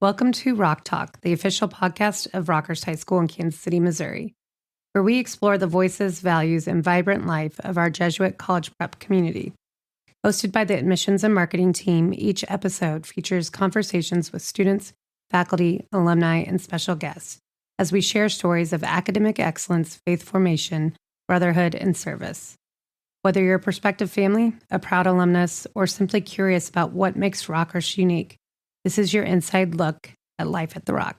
Welcome to Rock Talk, the official podcast of Rockhurst High School in Kansas City, Missouri, where we explore the voices, values, and vibrant life of our Jesuit college prep community. Hosted by the admissions and marketing team, each episode features conversations with students, faculty, alumni, and special guests as we share stories of academic excellence, faith formation, brotherhood, and service. Whether you're a prospective family, a proud alumnus, or simply curious about what makes Rockhurst unique, this is your inside look at life at the Rock.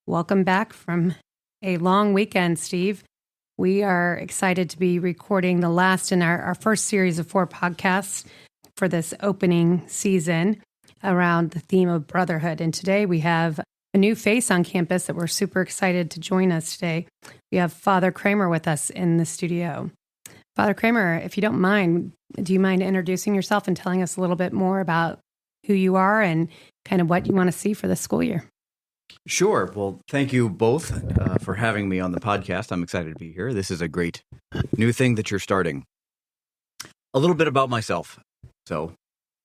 Welcome back from a long weekend, Steve. We are excited to be recording the last in our first series of 4 podcasts for this opening season around the theme of brotherhood. And today we have a new face on campus that we're super excited to join us today. We have Father Kramer with us in the studio. Father Kramer, if you don't mind, do you mind introducing yourself and telling us a little bit more about who you are and kind of what you want to see for the school year? Sure. Well, thank you both for having me on the podcast. I'm excited to be here. This is a great new thing that you're starting. A little bit about myself. So,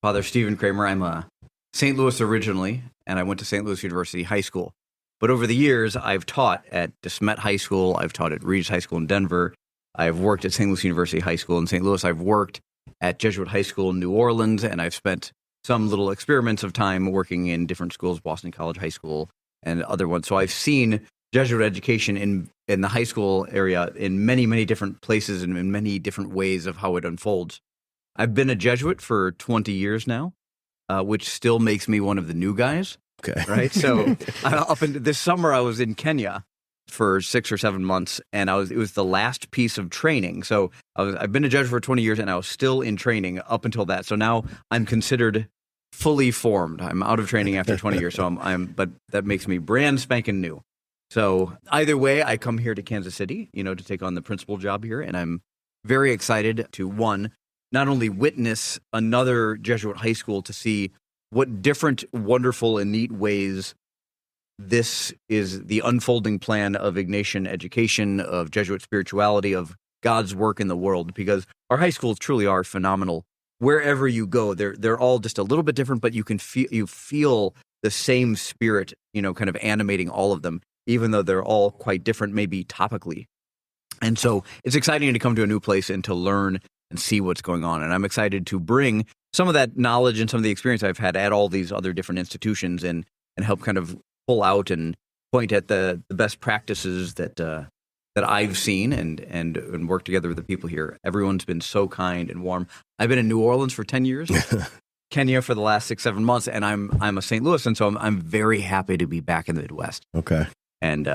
Father Stephen Kramer, I'm a St. Louis originally, and I went to St. Louis University High School. But over the years, I've taught at DeSmet High School. I've taught at Regis High School in Denver. I've worked at St. Louis University High School in St. Louis. I've worked at Jesuit High School in New Orleans, and I've spent some little experiments of time working in different schools, Boston College High School and other ones. So I've seen Jesuit education in the high school area in many, many different places and in many different ways of how it unfolds. I've been a Jesuit for 20 years now, which still makes me one of the new guys. Okay. Right. So up into this summer, I was in Kenya for 6 or 7 months, and it was the last piece of training. So I've been a Jesuit for 20 years, and I was still in training up until that. So now I'm considered fully formed. I'm out of training after 20 years. So but that makes me brand spanking new. So either way, I come here to Kansas City, to take on the principal job here, and I'm very excited to not only witness another Jesuit high school to see what different, wonderful, and neat ways this is the unfolding plan of Ignatian education, of Jesuit spirituality, of God's work in the world, because our high schools truly are phenomenal. Wherever you go, they're all just a little bit different, but you feel the same spirit, kind of animating all of them, even though they're all quite different, maybe topically. And so it's exciting to come to a new place and to learn and see what's going on. And I'm excited to bring some of that knowledge and some of the experience I've had at all these other different institutions and help kind of pull out and point at the best practices that I've seen and work together with the people here. Everyone's been so kind and warm. I've been in New Orleans for 10 years, Kenya for the last 6-7 months, and I'm a St. Louis, and so I'm very happy to be back in the Midwest. Okay. And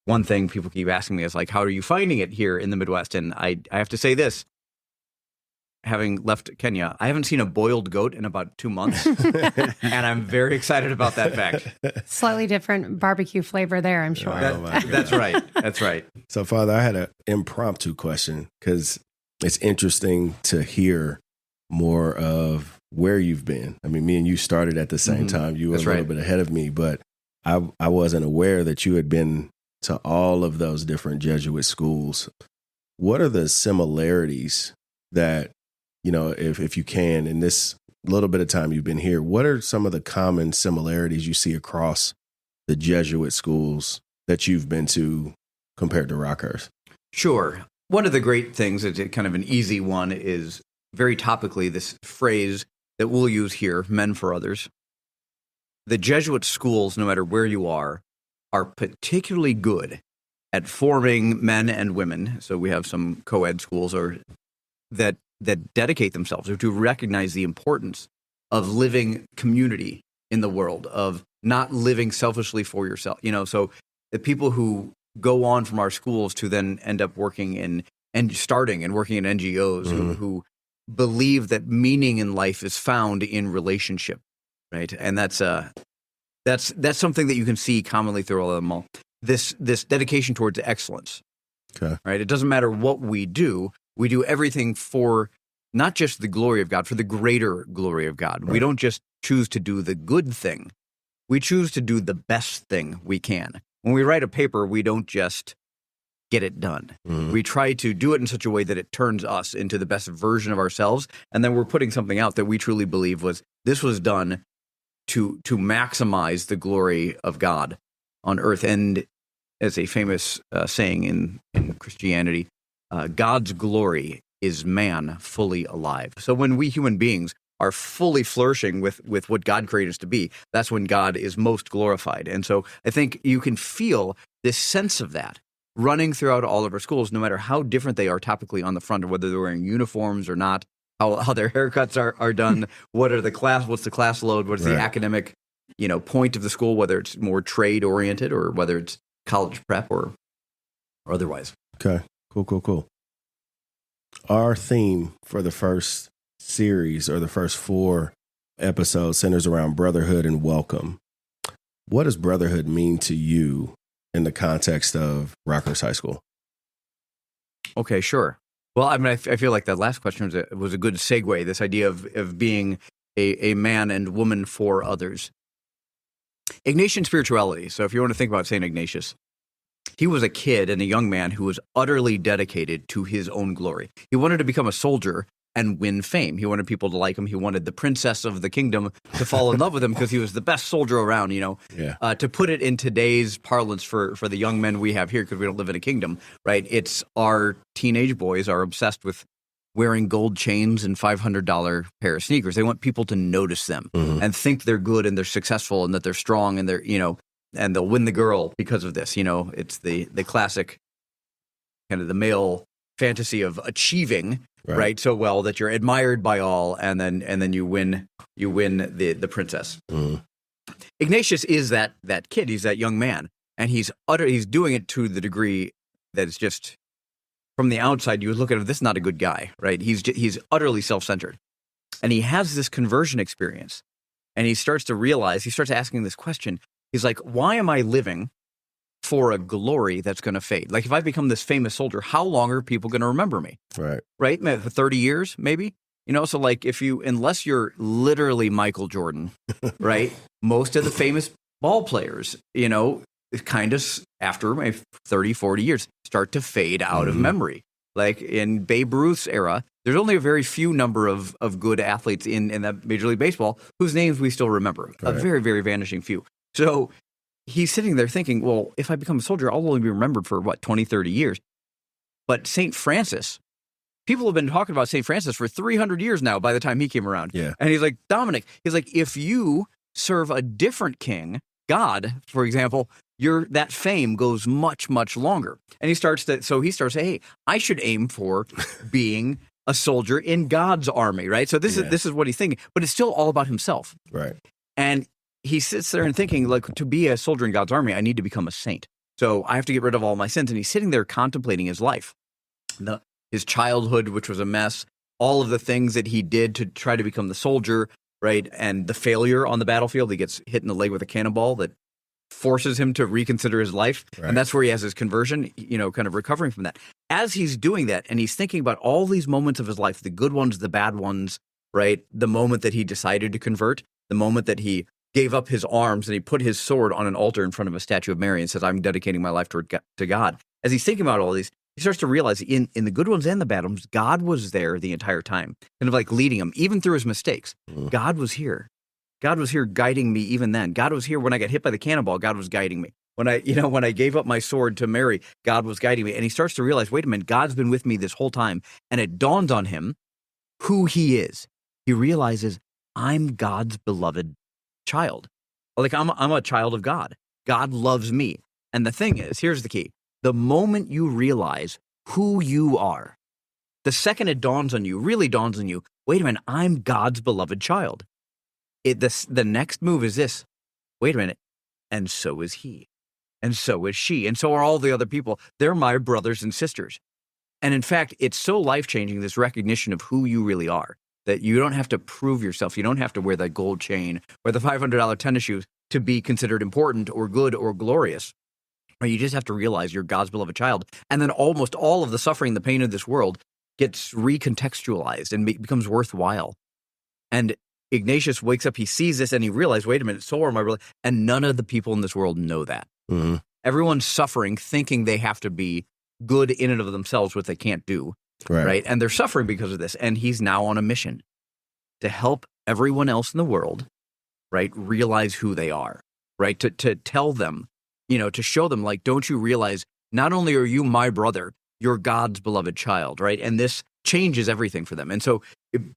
one thing people keep asking me is like, how are you finding it here in the Midwest? And I have to say this. Having left Kenya, I haven't seen a boiled goat in about 2 months, and I'm very excited about that fact. Slightly different barbecue flavor there, I'm sure. That's right. That's right. So, Father, I had an impromptu question because it's interesting to hear more of where you've been. I mean, me and you started at the same time. You were a little bit ahead of me, but I wasn't aware that you had been to all of those different Jesuit schools. What are the similarities that, if you can, in this little bit of time you've been here, what are some of the common similarities you see across the Jesuit schools that you've been to compared to Rockhurst? Sure. One of the great things, it's kind of an easy one, is very topically this phrase that we'll use here, men for others. The Jesuit schools, no matter where you are particularly good at forming men and women. So we have some co-ed schools that dedicate themselves or to recognize the importance of living community in the world, of not living selfishly for yourself. So the people who go on from our schools to then end up working in and starting and working in NGOs who believe that meaning in life is found in relationship, right? And that's something that you can see commonly through all of them all. this dedication towards excellence. Okay. Right? It doesn't matter what we do everything for not just the glory of God, for the greater glory of God. Right. We don't just choose to do the good thing. We choose to do the best thing we can. When we write a paper, we don't just get it done. Mm-hmm. We try to do it in such a way that it turns us into the best version of ourselves, and then we're putting something out that we truly believe was done to maximize the glory of God on earth. And as a famous saying in Christianity, God's glory is man fully alive. So when we human beings are fully flourishing with what God created us to be, that's when God is most glorified. And so I think you can feel this sense of that running throughout all of our schools, no matter how different they are topically on the front, or whether they're wearing uniforms or not, how their haircuts are done, what's the class load, what's the academic point of the school, whether it's more trade oriented or whether it's college prep or otherwise. Okay, cool. Our theme for the first series, or the first 4 episodes, centers around brotherhood and welcome. What does brotherhood mean to you in the context of Rockhurst High School? Okay, sure. Well, I mean, I feel like that last question was a good segue, this idea of being a man and woman for others. Ignatian spirituality. So if you want to think about St. Ignatius, he was a kid and a young man who was utterly dedicated to his own glory. He wanted to become a soldier and win fame. He wanted people to like him. He wanted the princess of the kingdom to fall in love with him because he was the best soldier around, Yeah. To put it in today's parlance for the young men we have here, because we don't live in a kingdom, right? It's our teenage boys are obsessed with wearing gold chains and $500 pair of sneakers. They want people to notice them and think they're good and they're successful and that they're strong and they're, and they'll win the girl because of this. It's the classic kind of the male fantasy of achieving right so well that you're admired by all, and then you win the princess. Ignatius is that kid. He's that young man, and he's doing it to the degree that it's just, from the outside you would look at him, this is not a good guy, right? He's utterly self-centered, and he has this conversion experience, and he starts asking this question. He's like, why am I living for a glory that's going to fade? Like, if I become this famous soldier, how long are people going to remember me? Right? 30 years, maybe? So like unless you're literally Michael Jordan, right? Most of the famous ball players, kind of after 30, 40 years start to fade out of memory. Like in Babe Ruth's era, there's only a very few number of good athletes in that Major League Baseball whose names we still remember. A very, very vanishing few. So he's sitting there thinking, well, if I become a soldier, I'll only be remembered for 20, 30 years. But St. Francis, people have been talking about St. Francis for 300 years now by the time he came around. Yeah. And he's like, Dominic, if you serve a different king, God, for example, that fame goes much, much longer. And he starts to say, hey, I should aim for being a soldier in God's army, right? So this is what he's thinking, but it's still all about himself. Right. And he sits there and thinking, like, to be a soldier in God's army, I need to become a saint. So I have to get rid of all my sins. And he's sitting there contemplating his life, his childhood, which was a mess, all of the things that he did to try to become the soldier, right? And the failure on the battlefield. He gets hit in the leg with a cannonball that forces him to reconsider his life. Right. And that's where he has his conversion, kind of recovering from that. As he's doing that, and he's thinking about all these moments of his life, the good ones, the bad ones, right? The moment that he decided to convert, the moment that he gave up his arms and he put his sword on an altar in front of a statue of Mary and says, I'm dedicating my life to God. As he's thinking about all these, he starts to realize in the good ones and the bad ones, God was there the entire time, kind of like leading him, even through his mistakes. God was here. God was here guiding me even then. God was here when I got hit by the cannonball. God was guiding me. When I gave up my sword to Mary, God was guiding me. And he starts to realize, wait a minute, God's been with me this whole time. And it dawns on him who he is. He realizes, I'm God's beloved child. Like, I'm a child of God. God loves me. And the thing is, here's the key. The moment you realize who you are, the second it really dawns on you, wait a minute, I'm God's beloved child. The next move is this. Wait a minute. And so is he. And so is she. And so are all the other people. They're my brothers and sisters. And in fact, it's so life-changing, this recognition of who you really are, that you don't have to prove yourself. You don't have to wear that gold chain or the $500 tennis shoes to be considered important or good or glorious. Right? You just have to realize you're God's beloved child. And then almost all of the suffering, the pain of this world gets recontextualized and becomes worthwhile. And Ignatius wakes up, he sees this, and he realizes, wait a minute, so are my brothers. And none of the people in this world know that. Mm-hmm. Everyone's suffering, thinking they have to be good in and of themselves, what they can't do. Right? And they're suffering because of this. And he's now on a mission to help everyone else in the world, right, realize who they are, right? To tell them, to show them, like, don't you realize not only are you my brother, you're God's beloved child, right? And this changes everything for them. And so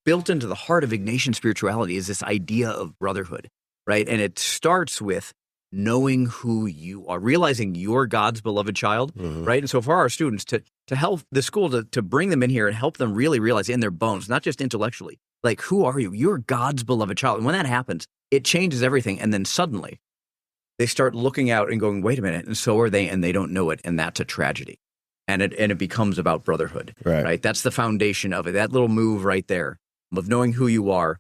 built into the heart of Ignatian spirituality is this idea of brotherhood, right? And it starts with knowing who you are, realizing you're God's beloved child, right? And so for our students to help the school to bring them in here and help them really realize in their bones, not just intellectually, like, who are you? You're God's beloved child. And when that happens, it changes everything. And then suddenly they start looking out and going, wait a minute, and so are they, and they don't know it. And that's a tragedy. And it becomes about brotherhood, right? That's the foundation of it. That little move right there of knowing who you are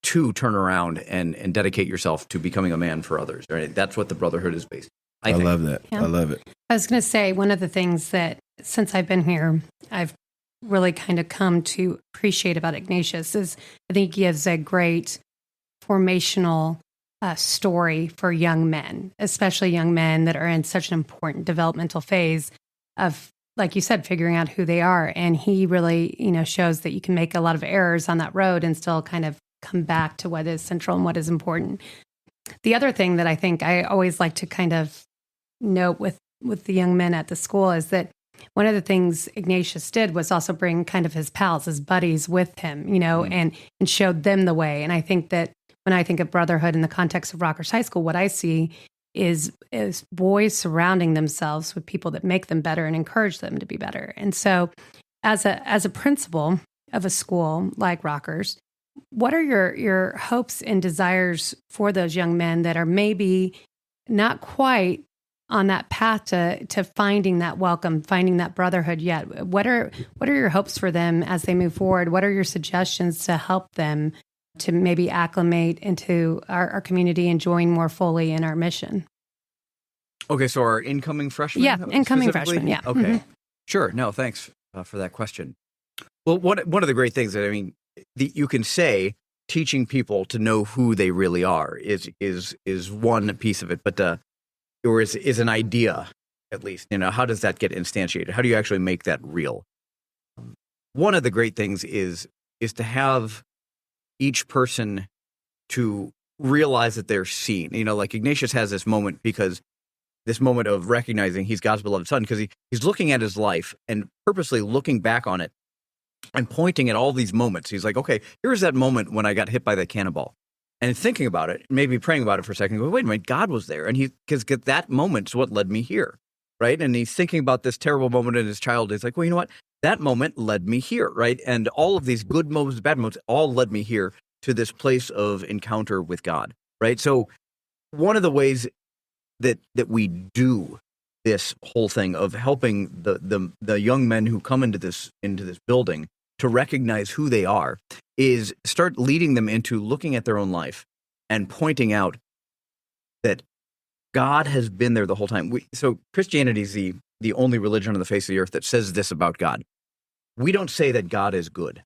to turn around and dedicate yourself to becoming a man for others, right? That's what the brotherhood is based on. I love that. Yeah. I love it. I was going to say, one of the things that since I've been here, I've really kind of come to appreciate about Ignatius is I think he gives a great formational story for young men, especially young men that are in such an important developmental phase of, like you said, figuring out who they are. And he really, shows that you can make a lot of errors on that road and still kind of come back to what is central and what is important. The other thing that I think I always like to kind of note with the young men at the school is that one of the things Ignatius did was also bring kind of his pals, his buddies with him, and showed them the way. And I think that when I think of brotherhood in the context of Rockhurst High School, what I see is boys surrounding themselves with people that make them better and encourage them to be better. And so as a principal of a school like Rockhurst, what are your hopes and desires for those young men that are maybe not quite on that path to finding that welcome, finding that brotherhood yet? What are your hopes for them as they move forward? What are your suggestions to help them to maybe acclimate into our community and join more fully in our mission? Okay, so our incoming freshmen? Yeah, incoming freshmen, yeah. Okay, Mm-hmm. Sure. No, thanks for that question. Well, one of the great things that, you can say teaching people to know who they really are is one piece of it, but or is an idea, at least. How does that get instantiated? How do you actually make that real? One of the great things is to have each person to realize that they're seen. Like Ignatius has this moment of recognizing he's God's beloved son, because he's looking at his life and purposely looking back on it and pointing at all these moments. He's like, okay, here's that moment when I got hit by that cannonball. And thinking about it, maybe praying about it for a second, go, wait a minute, God was there. And because that moment's what led me here, right? And he's thinking about this terrible moment in his childhood. He's like, well, you know what? That moment led me here, right? And all of these good moments, bad moments, all led me here to this place of encounter with God, right? So one of the ways that we do this whole thing of helping the young men who come into this building to recognize who they are is start leading them into looking at their own life and pointing out that God has been there the whole time. So Christianity is the only religion on the face of the earth that says this about God. We don't say that God is good.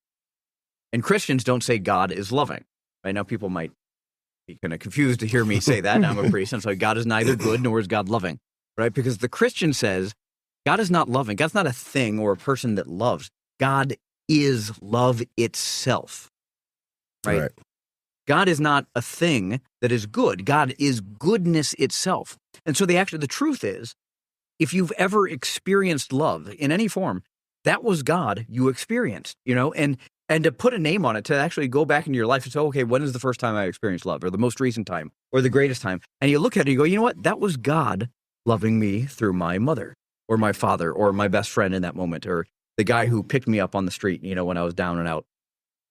And Christians don't say God is loving. Right now, people might be kind of confused to hear me say that. I'm a priest, and so God is neither good nor is God loving, right? Because the Christian says God is not loving. God's not a thing or a person that loves. God is love itself, right? God is not a thing that is good. God is goodness itself. And so the truth is, if you've ever experienced love in any form, that was God you experienced, and to put a name on it, to actually go back into your life and say, okay, when is the first time I experienced love, or the most recent time, or the greatest time? And you look at it and you go, you know what? That was God loving me through my mother or my father or my best friend in that moment, or the guy who picked me up on the street, when I was down and out.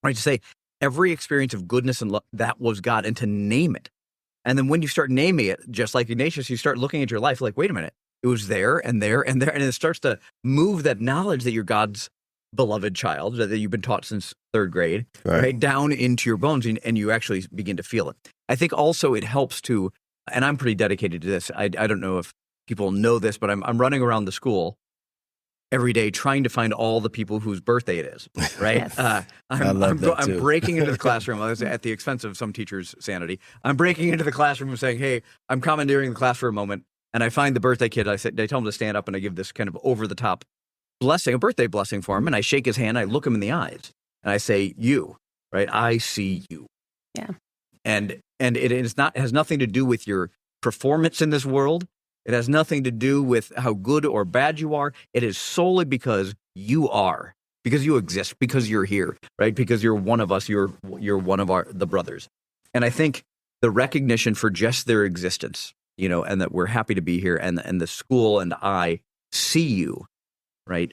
Right? To say every experience of goodness and love, that was God, and to name it. And then when you start naming it, just like Ignatius, you start looking at your life like, wait a minute, it was there and there and there. And it starts to move that knowledge that you're God's beloved child, that you've been taught since third grade, right down into your bones, and you actually begin to feel it. I think also it helps to, and I'm pretty dedicated to this. I don't know if people know this, but I'm running around the school every day trying to find all the people whose birthday it is, right? Yes. I'm too. breaking into the classroom at the expense of some teachers' sanity. I'm breaking into the classroom and saying, hey, I'm commandeering the class for a moment, and I find the birthday kid. They tell him to stand up, and I give this kind of over-the-top blessing, a birthday blessing for him, and I shake his hand, I look him in the eyes, and I say, you, right? I see you. Yeah. And it has nothing to do with your performance in this world. It has nothing to do with how good or bad you are. It is solely because you are, because you exist, because you're here, right? Because you're one of us. You're one of the brothers. And I think the recognition for just their existence, and that we're happy to be here, and the school and I see you, right?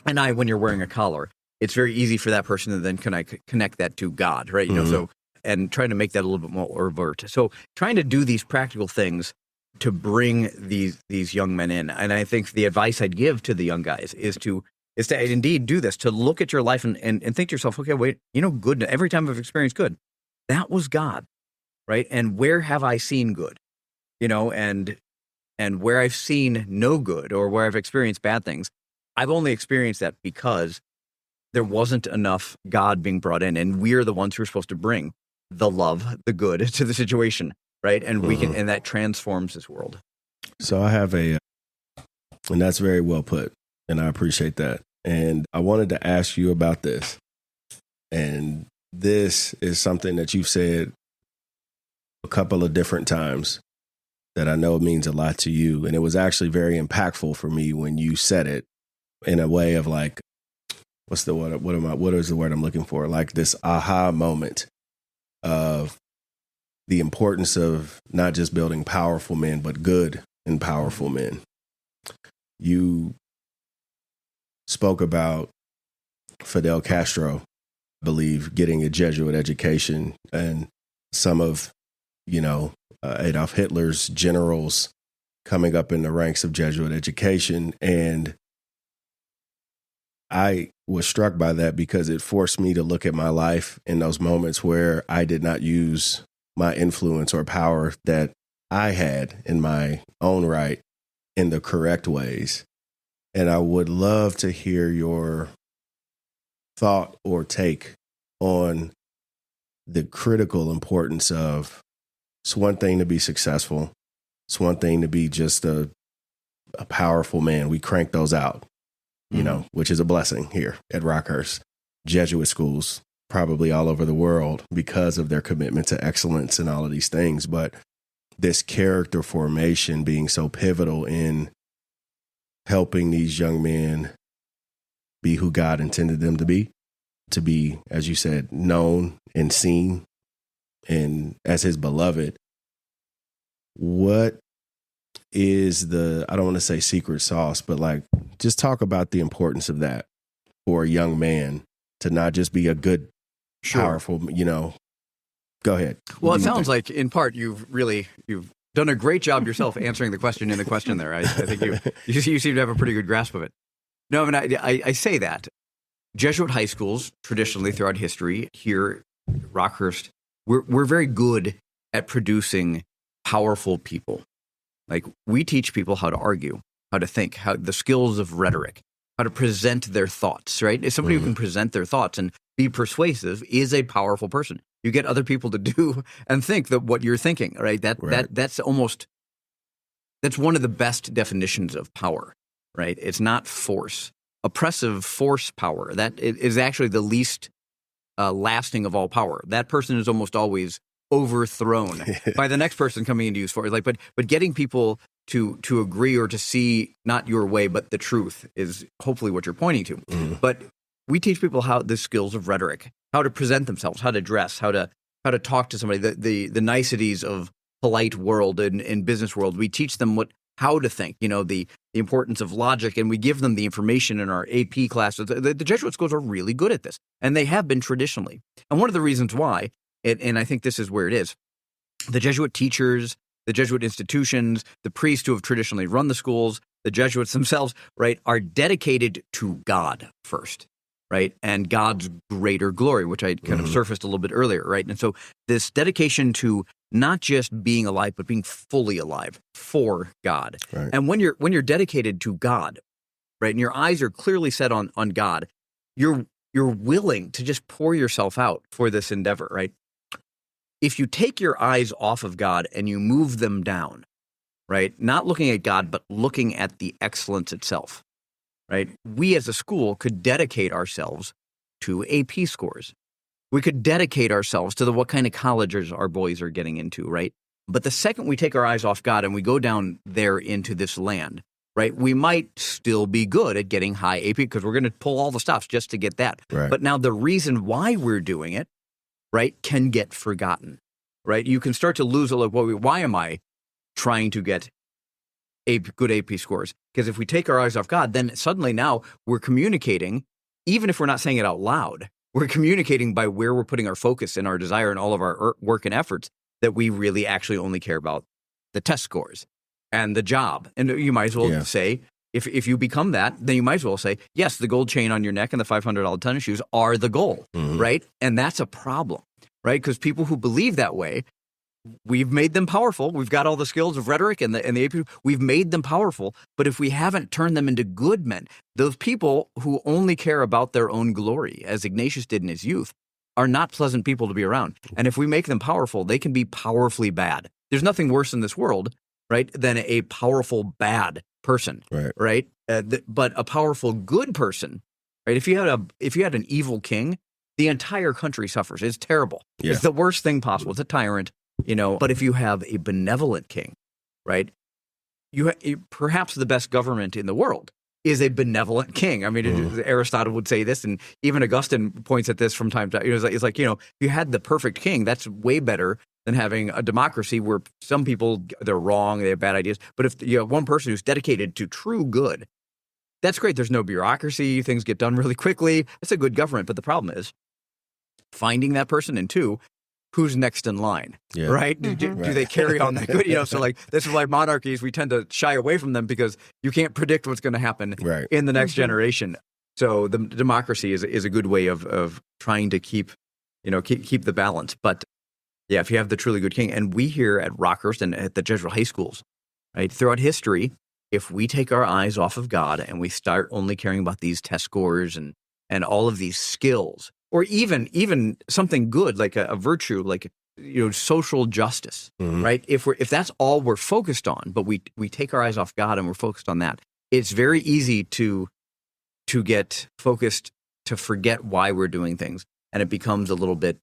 And when you're wearing a collar, it's very easy for that person to then connect that to God, right? So, and trying to make that a little bit more overt. So trying to do these practical things to bring these young men in. And I think the advice I'd give to the young guys is to indeed do this, to look at your life and think to yourself, okay, wait, good, every time I've experienced good, that was God, right? And where have I seen good? And where I've seen no good or where I've experienced bad things, I've only experienced that because there wasn't enough God being brought in, and we're the ones who are supposed to bring the love, the good to the situation, right? And we can, and that transforms this world. So I have and that's very well put, and I appreciate that. And I wanted to ask you about this. And this is something that you've said a couple of different times that I know means a lot to you. And it was actually very impactful for me when you said it in a way of like, what is the word I'm looking for? Like this aha moment of the importance of not just building powerful men, but good and powerful men. You spoke about Fidel Castro, I believe, getting a Jesuit education, and some of, Adolf Hitler's generals coming up in the ranks of Jesuit education. And I was struck by that because it forced me to look at my life in those moments where I did not use my influence or power that I had in my own right in the correct ways. And I would love to hear your thought or take on the critical importance of, it's one thing to be successful. It's one thing to be just a powerful man. We crank those out, which is a blessing here at Rockhurst. Jesuit schools, probably all over the world because of their commitment to excellence and all of these things. But this character formation being so pivotal in helping these young men be who God intended them to be, as you said, known and seen and as his beloved. What is I don't want to say secret sauce, but like, just talk about the importance of that for a young man to not just be a good, powerful, go ahead. Well, it sounds like in part you've done a great job yourself answering the question in the question there. I think you seem to have a pretty good grasp of it. No, I mean, I say that Jesuit high schools traditionally throughout history here, Rockhurst, we're very good at producing powerful people. Like, we teach people how to argue, how to think, how the skills of rhetoric, how to present their thoughts, right? If somebody who can present their thoughts and be persuasive is a powerful person. You get other people to do and think that what you're thinking, right? That's one of the best definitions of power, right? It's not force. Oppressive force power, that is actually the least lasting of all power. That person is almost always overthrown by the next person coming in to use force. Like, but getting people to agree or to see not your way but the truth is hopefully what you're pointing to. But we teach people how the skills of rhetoric, how to present themselves, how to dress, how to talk to somebody, the niceties of polite world and in business world. We teach them how to think, the importance of logic, and we give them the information in our AP classes. The Jesuit schools are really good at this, and they have been traditionally. And one of the reasons why, and I think this is where it is, the Jesuit teachers, the Jesuit institutions, the priests who have traditionally run the schools, the Jesuits themselves, right, are dedicated to God first. right? And God's greater glory, which I kind of surfaced a little bit earlier, right? And so this dedication to not just being alive, but being fully alive for God. Right. And when you're dedicated to God, right, and your eyes are clearly set on God, you're willing to just pour yourself out for this endeavor, right? If you take your eyes off of God and you move them down, right, not looking at God, but looking at the excellence itself, right? We as a school could dedicate ourselves to AP scores. We could dedicate ourselves to what kind of colleges our boys are getting into, right? But the second we take our eyes off God and we go down there into this land, right, we might still be good at getting high AP because we're going to pull all the stops just to get that. Right. But now the reason why we're doing it, right, can get forgotten, right? You can start to lose why am I trying to get good AP scores? Because if we take our eyes off God, then suddenly now we're communicating, even if we're not saying it out loud, we're communicating by where we're putting our focus and our desire and all of our work and efforts that we really actually only care about the test scores and the job. And you might as well say, if you become that, then you might as well say, yes, the gold chain on your neck and the $500 tennis shoes are the goal, right? And that's a problem, right? Because people who believe that way, we've made them powerful. We've got all the skills of rhetoric and the AP. We've made them powerful. But if we haven't turned them into good men, those people who only care about their own glory, as Ignatius did in his youth, are not pleasant people to be around. And if we make them powerful, they can be powerfully bad. There's nothing worse in this world, right, than a powerful bad person, right? But a powerful good person, right? If you had an evil king, the entire country suffers. It's terrible. Yeah. It's the worst thing possible. It's a tyrant. But if you have a benevolent king, right, perhaps the best government in the world is a benevolent king. I mean, Aristotle would say this, and even Augustine points at this from time to time. It's like, if you had the perfect king, that's way better than having a democracy where some people, they're wrong, they have bad ideas. But if you have one person who's dedicated to true good, that's great. There's no bureaucracy. Things get done really quickly. It's a good government. But the problem is finding that person, and two, who's next in line, right? Do they carry on that good? So like, this is like monarchies, we tend to shy away from them because you can't predict what's going to happen in the next generation. So the democracy is a good way of trying to keep the balance. But yeah, if you have the truly good king, and we here at Rockhurst and at the Jesuit high schools, right, throughout history, if we take our eyes off of God and we start only caring about these test scores and all of these skills, or even something good like a virtue, like social justice, right? If that's all we're focused on, but we take our eyes off God and we're focused on that, it's very easy to get focused, to forget why we're doing things, and it becomes a little bit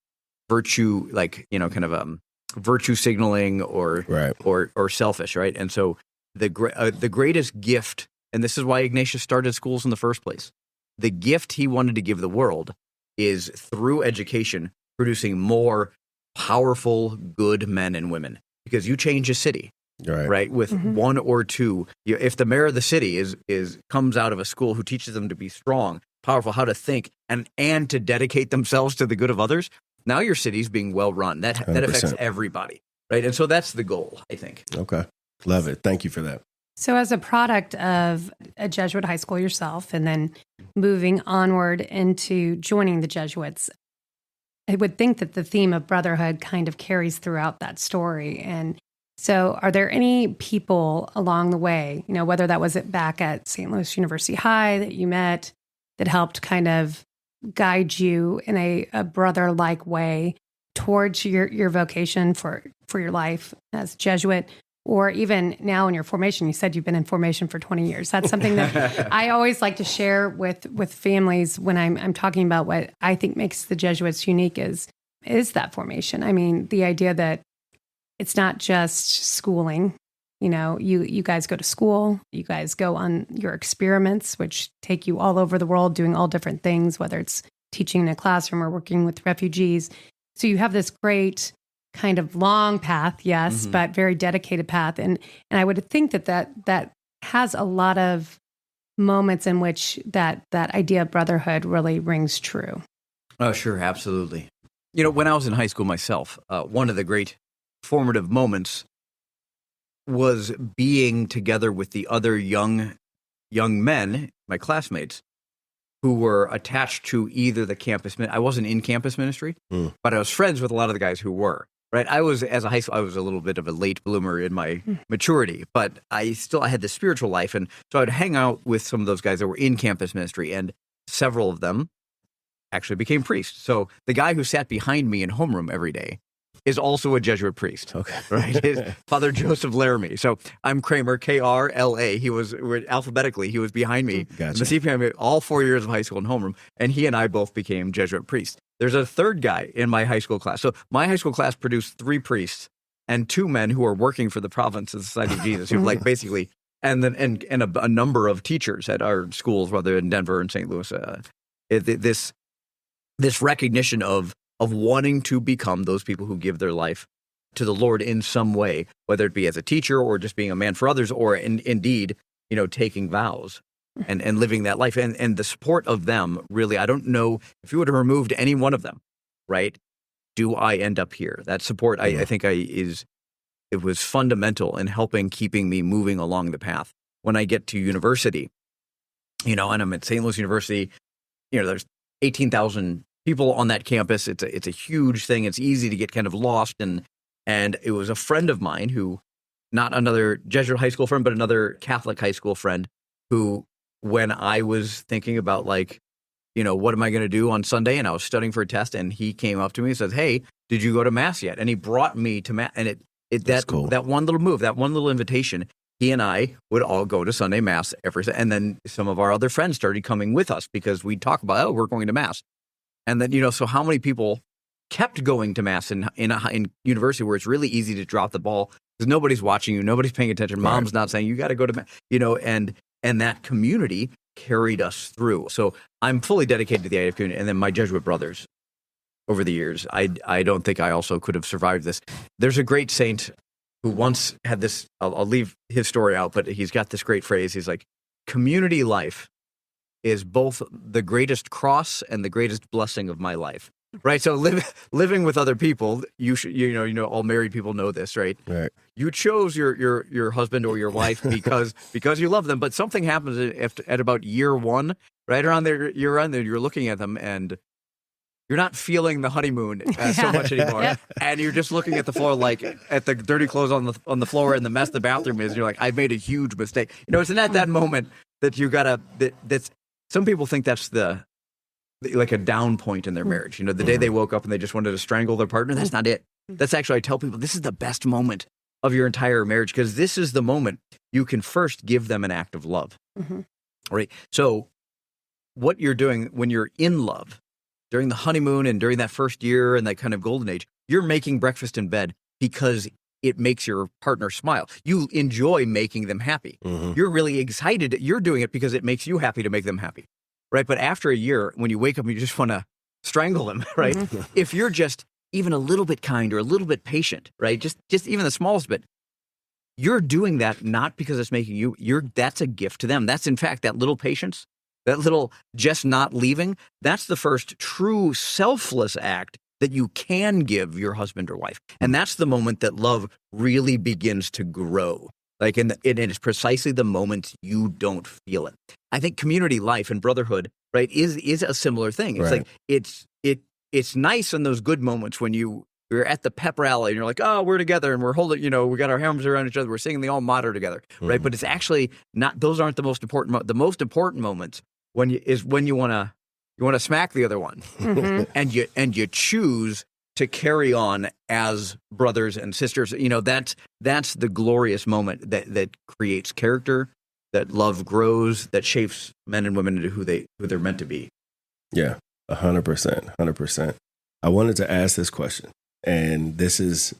virtue, like kind of virtue signaling or selfish, right? And so the greatest gift, and this is why Ignatius started schools in the first place, the gift he wanted to give the world is through education producing more powerful, good men and women. Because you change a city, right? With one or two. If the mayor of the city comes out of a school who teaches them to be strong, powerful, how to think, and to dedicate themselves to the good of others, now your city's being well run. That affects everybody, right? And so that's the goal, I think. Okay, love it. Thank you for that. So as a product of a Jesuit high school yourself, and then moving onward into joining the Jesuits, I would think that the theme of brotherhood kind of carries throughout that story. And so are there any people along the way, whether that was back at St. Louis University High that you met, that helped kind of guide you in a brother-like way towards your vocation for your life as Jesuit? Or even now in your formation, you said you've been in formation for 20 years. That's something that I always like to share with families when I'm talking about what I think makes the Jesuits unique is that formation. I mean, the idea that it's not just schooling. You guys go to school, you guys go on your experiments, which take you all over the world doing all different things, whether it's teaching in a classroom or working with refugees. So you have this great kind of long path, yes, but very dedicated path. And I would think that has a lot of moments in which that idea of brotherhood really rings true. Oh, sure, absolutely. When I was in high school myself, one of the great formative moments was being together with the other young men, my classmates, who were attached to either the campus. I wasn't in campus ministry, but I was friends with a lot of the guys who were. Right, as a high school, I was a little bit of a late bloomer in my maturity, but I had this spiritual life, and so I'd hang out with some of those guys that were in campus ministry, and several of them actually became priests. So the guy who sat behind me in homeroom every day is also a Jesuit priest. Okay, right, Father Joseph Laramie. So I'm Kramer, Krla. He was alphabetically. He was behind me in the CPM all 4 years of high school and homeroom, and he and I both became Jesuit priests. There's a third guy in my high school class. So my high school class produced 3 priests and 2 men who are working for the Province of the Society of Jesus, who basically, and a number of teachers at our schools, whether in Denver and St. Louis. This recognition of wanting to become those people who give their life to the Lord in some way, whether it be as a teacher or just being a man for others, or indeed, taking vows. And living that life, and the support of them, really, I don't know if you would have removed any one of them, right? Do I end up here? That support, I think, it was fundamental in keeping me moving along the path. When I get to university, and I'm at St. Louis University, there's 18,000 people on that campus. It's a huge thing. It's easy to get kind of lost, and it was a friend of mine who, not another Jesuit high school friend, but another Catholic high school friend who, when I was thinking about what am I going to do on Sunday, and I was studying for a test, and he came up to me and says, "Hey, did you go to Mass yet?" And he brought me to Mass, and that's cool. That one little move, that one little invitation, he and I would all go to Sunday Mass and then some of our other friends started coming with us because we'd talk about, we're going to Mass, and then so how many people kept going to Mass in university where it's really easy to drop the ball because nobody's watching you, nobody's paying attention, mom's not saying you got to go to Mass, and that community carried us through. So I'm fully dedicated to the idea of community. And then my Jesuit brothers over the years, I don't think I also could have survived this. There's a great saint who once had this, I'll leave his story out, but he's got this great phrase. He's like, community life is both the greatest cross and the greatest blessing of my life. Right, so living with other people, all married people know this, right? Right. You chose your husband or your wife because you love them, but something happens at about year 1, right around there. You're looking at them, and you're not feeling the honeymoon so much anymore, and you're just looking at the floor, like at the dirty clothes on the floor and the mess the bathroom is. And you're like, I've made a huge mistake. Isn't that moment that you gotta? That's some people think that's like a down point in their marriage. The day they woke up and they just wanted to strangle their partner, that's not it. That's actually, I tell people, this is the best moment of your entire marriage because this is the moment you can first give them an act of love. Right? So what you're doing when you're in love, during the honeymoon and during that first year and that kind of golden age, you're making breakfast in bed because it makes your partner smile. You enjoy making them happy. You're really excited. You're doing it because it makes you happy to make them happy. Right, but after a year, when you wake up and you just want to strangle them, right? If you're just even a little bit kind or a little bit patient, right? Just even the smallest bit, you're doing that not because it's making you. That's a gift to them. That's in fact that little patience, that little just not leaving. That's the first true selfless act that you can give your husband or wife, and that's the moment that love really begins to grow. Like, and it is precisely the moment you don't feel it. I think community life and brotherhood, right, is a similar thing. It's like it's nice in those good moments when you're at the pep rally and you're like, oh, we're together and we're holding, we got our arms around each other, we're singing the Alma Mater together, right? But it's actually not; those aren't the most important. The most important moments when you want to smack the other one, and you choose to carry on as brothers and sisters. That's the glorious moment that creates character, that love grows, that shapes men and women into who they're meant to be. Yeah, 100%. I wanted to ask this question, and this is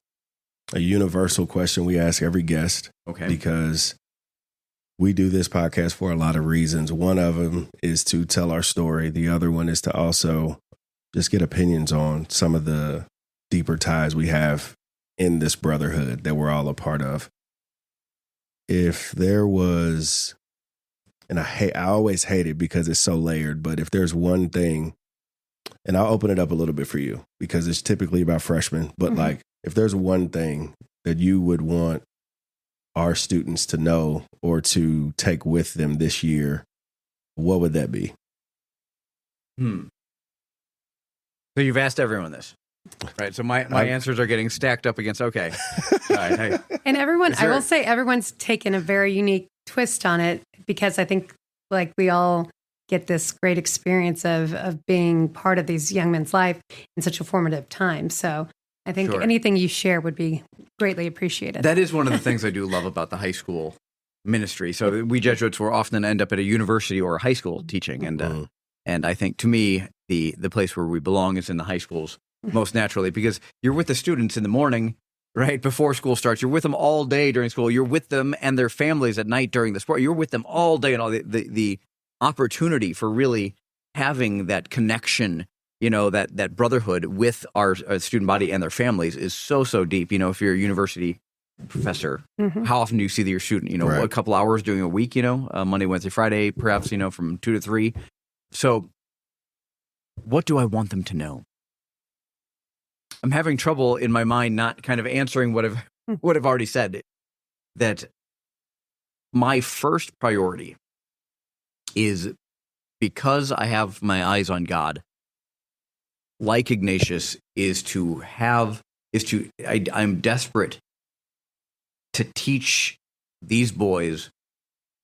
a universal question we ask every guest. Okay. Because we do this podcast for a lot of reasons. One of them is to tell our story. The other one is to also just get opinions on some of the deeper ties we have in this brotherhood that we're all a part of. If there was, and I always hate it because it's so layered, but if there's one thing, and I'll open it up a little bit for you because it's typically about freshmen, but like if there's one thing that you would want our students to know or to take with them this year, what would that be? So you've asked everyone this, right? So my answers are getting stacked up against, okay. All right, hey. And I will say everyone's taken a very unique twist on it, because I think like we all get this great experience of being part of these young men's life in such a formative time. So I think anything you share would be greatly appreciated. That is one of the things I do love about the high school ministry. So we Jesuits will often end up at a university or a high school teaching. And I think, to me, the place where we belong is in the high schools most naturally, because you're with the students in the morning, right, before school starts. You're with them all day during school. You're with them and their families at night during the sport. You're with them all day, and all the opportunity for really having that connection, that brotherhood with our student body and their families is so deep. If you're a university professor, how often do you see your student? Right. A couple hours during a week, Monday, Wednesday, Friday, perhaps, from 2 to 3. So what do I want them to know? I'm having trouble in my mind not kind of answering what I've already said, that my first priority is, because I have my eyes on God, like Ignatius, I'm desperate to teach these boys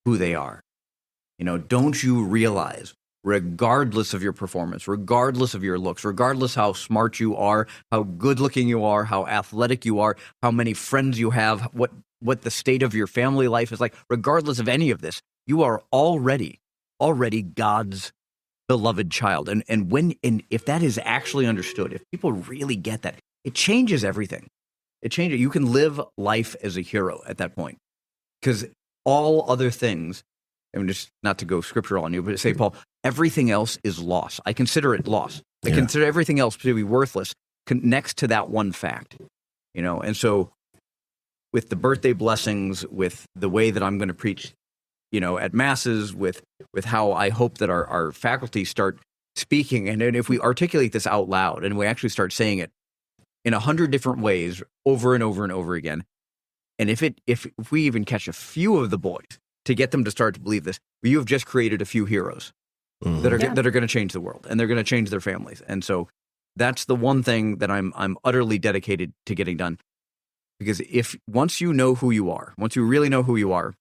who they are. Don't you realize, regardless of your performance, regardless of your looks, regardless how smart you are, how good looking you are, how athletic you are, how many friends you have, what the state of your family life is like, regardless of any of this, you are already God's beloved child. And if that is actually understood, if people really get that, it changes everything. It changes. You can live life as a hero at that point, because all other things, just not to go scriptural on you, but St. Paul, everything else is loss. I consider it loss. I consider everything else to be worthless next to that one fact, And so with the birthday blessings, with the way that I'm going to preach, at masses, with how I hope that our faculty start speaking, and if we articulate this out loud and we actually start saying it in 100 different ways over and over and over again, and if we even catch a few of the boys to get them to start to believe this, you have just created a few heroes that are going to change the world, and they're going to change their families. And so that's the one thing that I'm utterly dedicated to getting done. Because once you know who you are, once you really know who you are,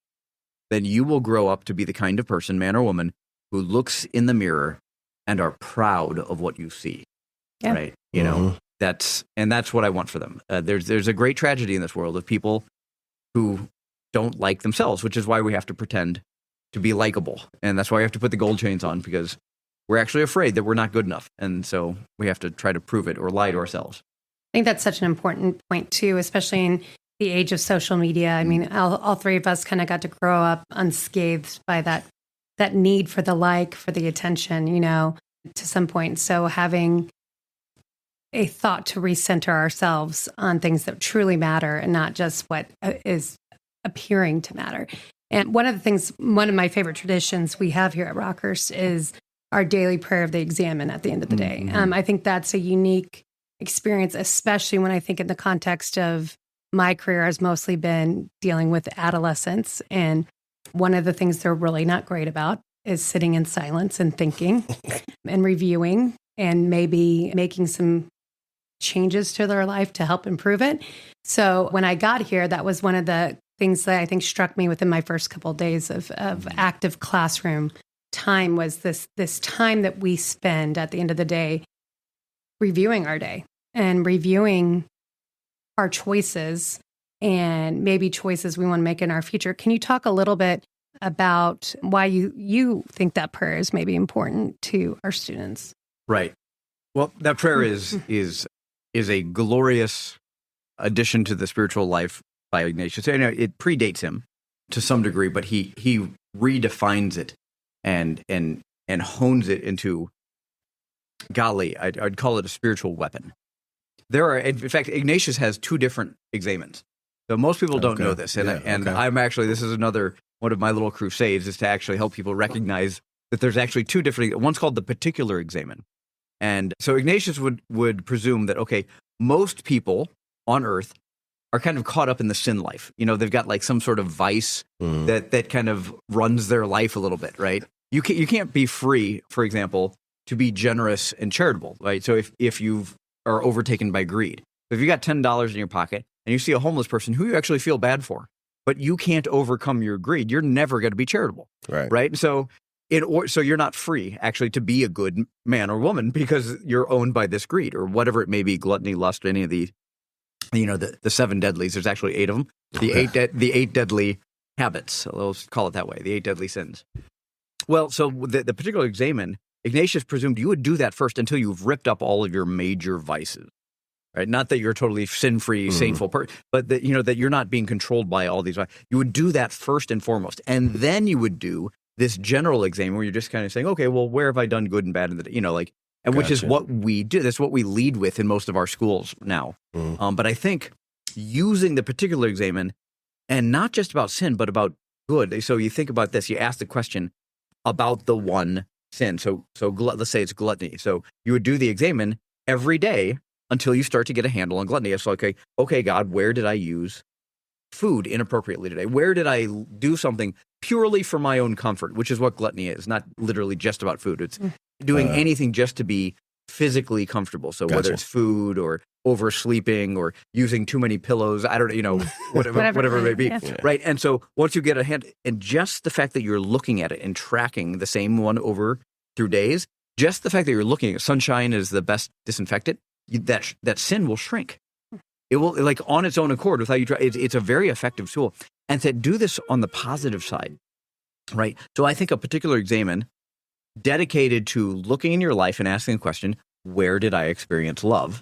then you will grow up to be the kind of person, man or woman, who looks in the mirror and are proud of what you see. Yeah. Right? That's what I want for them. There's a great tragedy in this world of people who don't like themselves, which is why we have to pretend to be likable. And that's why we have to put the gold chains on, because we're actually afraid that we're not good enough. And so we have to try to prove it or lie to ourselves. I think that's such an important point too, especially in the age of social media. I mean, all three of us kind of got to grow up unscathed by that need for the like, for the attention, to some point. So having a thought to recenter ourselves on things that truly matter and not just what is appearing to matter. And one of my favorite traditions we have here at Rockhurst is our daily prayer of the examen at the end of the day. I think that's a unique experience, especially when I think in the context of my career has mostly been dealing with adolescents. And one of the things they're really not great about is sitting in silence and thinking and reviewing and maybe making some changes to their life to help improve it. So when I got here, that was one of the things that I think struck me within my first couple of days of active classroom time, was this time that we spend at the end of the day reviewing our day and reviewing our choices and maybe choices we want to make in our future. Can you talk a little bit about why you think that prayer is maybe important to our students? Right. Well, that prayer is a glorious addition to the spiritual life by Ignatius. It predates him to some degree, but he redefines it and hones it into, golly, I'd call it a spiritual weapon. In fact, Ignatius has 2 different examens. So most people don't know this. I'm actually, this is another one of my little crusades, is to actually help people recognize that there's actually 2 different, one's called the particular examen. And so Ignatius would presume that, okay, most people on earth are kind of caught up in the sin life. They've got like some sort of vice that kind of runs their life a little bit, right? You can't be free, for example, to be generous and charitable, right? So if you are overtaken by greed, if you got $10 in your pocket and you see a homeless person who you actually feel bad for, but you can't overcome your greed, you're never going to be charitable, right? So you're not free actually to be a good man or woman because you're owned by this greed or whatever it may be, gluttony, lust, any of these, the 7 deadlies. There's actually 8 of them. The eight deadly habits. So let's call it that way. The 8 deadly sins. Well, so the particular examen, Ignatius presumed you would do that first until you've ripped up all of your major vices. Right? Not that you're a totally sin-free, saintful person, but that that you're not being controlled by all these. You would do that first and foremost, and then you would do this general exam where you're just kind of saying, okay, well, where have I done good and bad in the day? And which is what we do. That's what we lead with in most of our schools now. But I think using the particular examen, and not just about sin, but about good. So you think about this. You ask the question about the one sin. So let's say it's gluttony. So you would do the examen every day until you start to get a handle on gluttony. It's like, okay, God, where did I use food inappropriately today? Where did I do something purely for my own comfort, which is what gluttony is, not literally just about food. It's doing anything just to be physically comfortable. So whether it's food or oversleeping or using too many pillows, I don't know, whatever it may be. Yeah. Right. And so once you get a hand, and just the fact that you're looking at it and tracking the same one over through days, just the fact that you're looking at sunshine is the best disinfectant, that sin will shrink. It will, like on its own accord, without you try. It's a very effective tool. And to do this on the positive side, right? So I think a particular examen dedicated to looking in your life and asking the question, where did I experience love?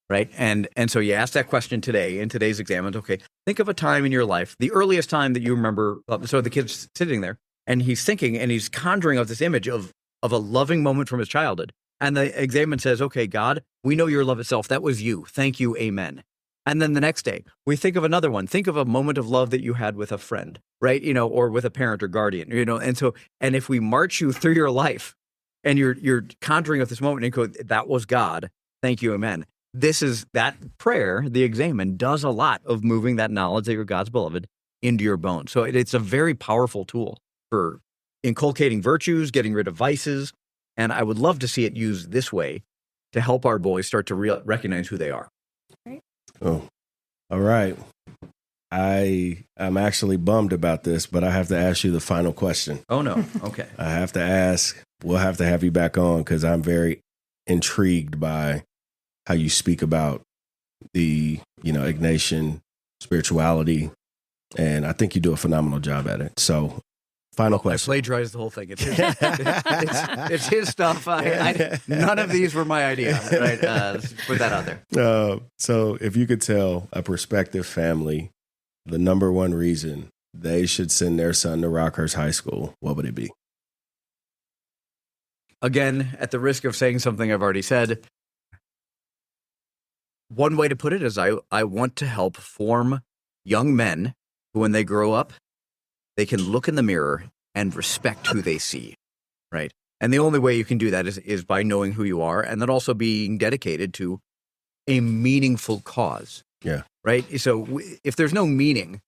Right? And so you ask that question today in today's examen. Okay, think of a time in your life, the earliest time that you remember. So the kid's sitting there and he's thinking and he's conjuring up this image of a loving moment from his childhood. And the examen says, okay, God, we know your love itself. That was you. Thank you. Amen. And then the next day, we think of another one. Think of a moment of love that you had with a friend, right? Or with a parent or guardian, and if we march you through your life and you're conjuring up this moment and go, that was God. Thank you. Amen. This is that prayer, the examen, does a lot of moving that knowledge that you're God's beloved into your bones. So it's a very powerful tool for inculcating virtues, getting rid of vices. And I would love to see it used this way to help our boys start to recognize who they are. Right. Oh, all right. I'm actually bummed about this, but I have to ask you the final question. Oh, no. Okay. I have to ask, we'll have to have you back on because I'm very intrigued by how you speak about the, Ignatian spirituality. And I think you do a phenomenal job at it. So final question. I plagiarized the whole thing. It's his stuff. None of these were my idea. Right? Let's put that out there. So if you could tell a prospective family the number one reason they should send their son to Rockhurst High School, what would it be? Again, at the risk of saying something I've already said, one way to put it is I want to help form young men who, when they grow up, they can look in the mirror and respect who they see, right? And the only way you can do that is by knowing who you are and then also being dedicated to a meaningful cause. Yeah. Right? So if there's no meaning,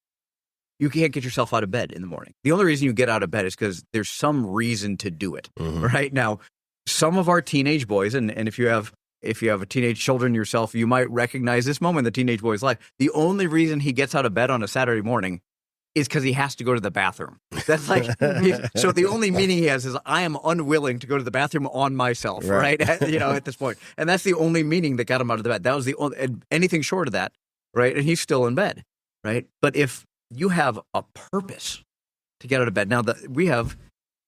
you can't get yourself out of bed in the morning. The only reason you get out of bed is because there's some reason to do it, right? Now, some of our teenage boys, and if you have a teenage children yourself, you might recognize this moment in the teenage boy's life. The only reason he gets out of bed on a Saturday morning is because he has to go to the bathroom. That's like, so the only meaning he has is I am unwilling to go to the bathroom on myself, right? At this point. And that's the only meaning that got him out of the bed. That was the only, anything short of that, right? And he's still in bed, right? But if you have a purpose to get out of bed, now we have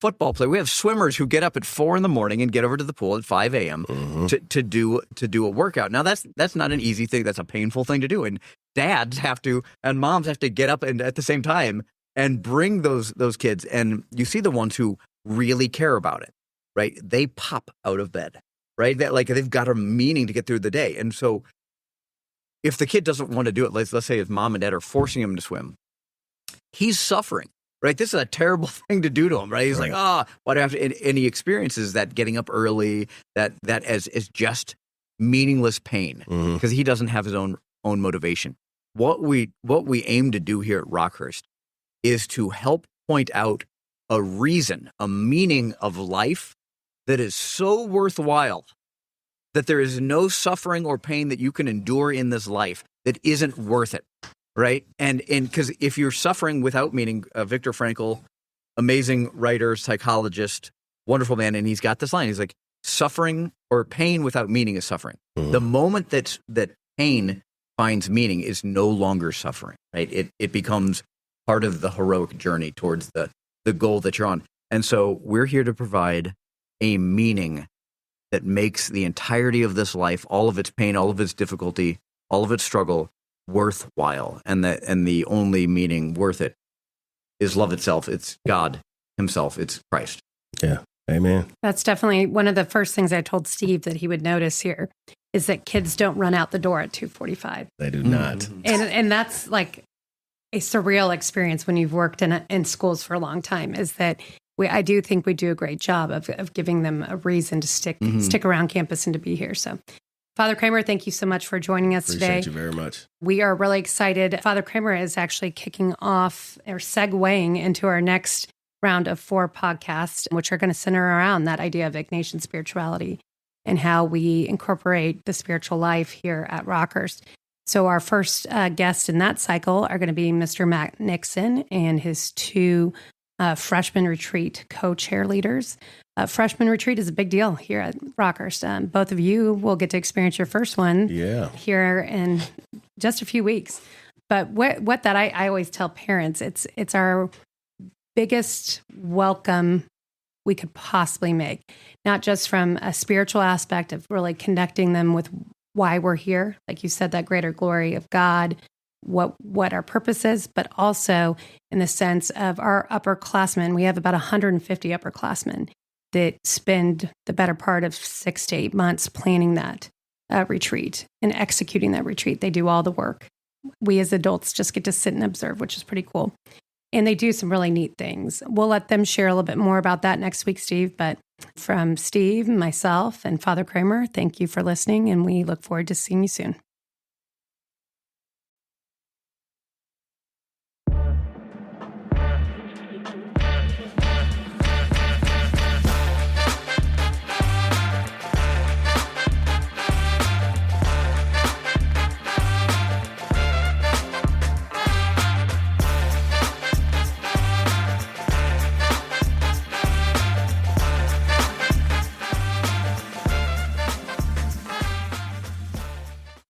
football play. We have swimmers who get up at 4 a.m. and get over to the pool at 5 a.m. To do a workout. Now that's not an easy thing. That's a painful thing to do. And dads have to, and moms have to get up and at the same time and bring those kids. And you see the ones who really care about it, right? They pop out of bed, right? That like they've got a meaning to get through the day. And so if the kid doesn't want to do it, let's say his mom and dad are forcing him to swim, he's suffering. Right, this is a terrible thing to do to him. Right, he's like, why do I have to? And he experiences that getting up early, that as just meaningless pain because he doesn't have his own motivation. What we aim to do here at Rockhurst is to help point out a reason, a meaning of life that is so worthwhile that there is no suffering or pain that you can endure in this life that isn't worth it, right? And because if you're suffering without meaning, Viktor Frankl, amazing writer, psychologist, wonderful man, and he's got this line. He's like, suffering or pain without meaning is suffering. The moment that pain finds meaning is no longer suffering, right? It becomes part of the heroic journey towards the goal that you're on. And so we're here to provide a meaning that makes the entirety of this life, all of its pain, all of its difficulty, all of its struggle worthwhile. And the only meaning worth it is love itself. It's God himself. It's Christ. Yeah. Amen. That's definitely one of the first things I told Steve that he would notice here is that kids don't run out the door at 2:45. They do not. And that's like a surreal experience when you've worked in schools for a long time, is that I do think we do a great job of giving them a reason to stick around campus and to be here. So, Father Kramer, thank you so much for joining us today. Appreciate you very much. We are really excited. Father Kramer is actually kicking off or segueing into our next round of 4 podcasts, which are going to center around that idea of Ignatian spirituality and how we incorporate the spiritual life here at Rockhurst. So our first guests in that cycle are going to be Mr. Matt Nixon and his 2 freshman retreat co-chair leaders. Freshman retreat is a big deal here at Rockhurst. Both of you will get to experience your first one here in just a few weeks. But what that I always tell parents, it's our biggest welcome we could possibly make, not just from a spiritual aspect of really connecting them with why we're here, like you said, that greater glory of God, what our purpose is, but also in the sense of our upperclassmen. We have about 150 upperclassmen that spend the better part of 6 to 8 months planning that retreat and executing that retreat. They do all the work. We as adults just get to sit and observe, which is pretty cool. And they do some really neat things. We'll let them share a little bit more about that next week, Steve. But from Steve, myself, and Father Kramer, thank you for listening, and we look forward to seeing you soon.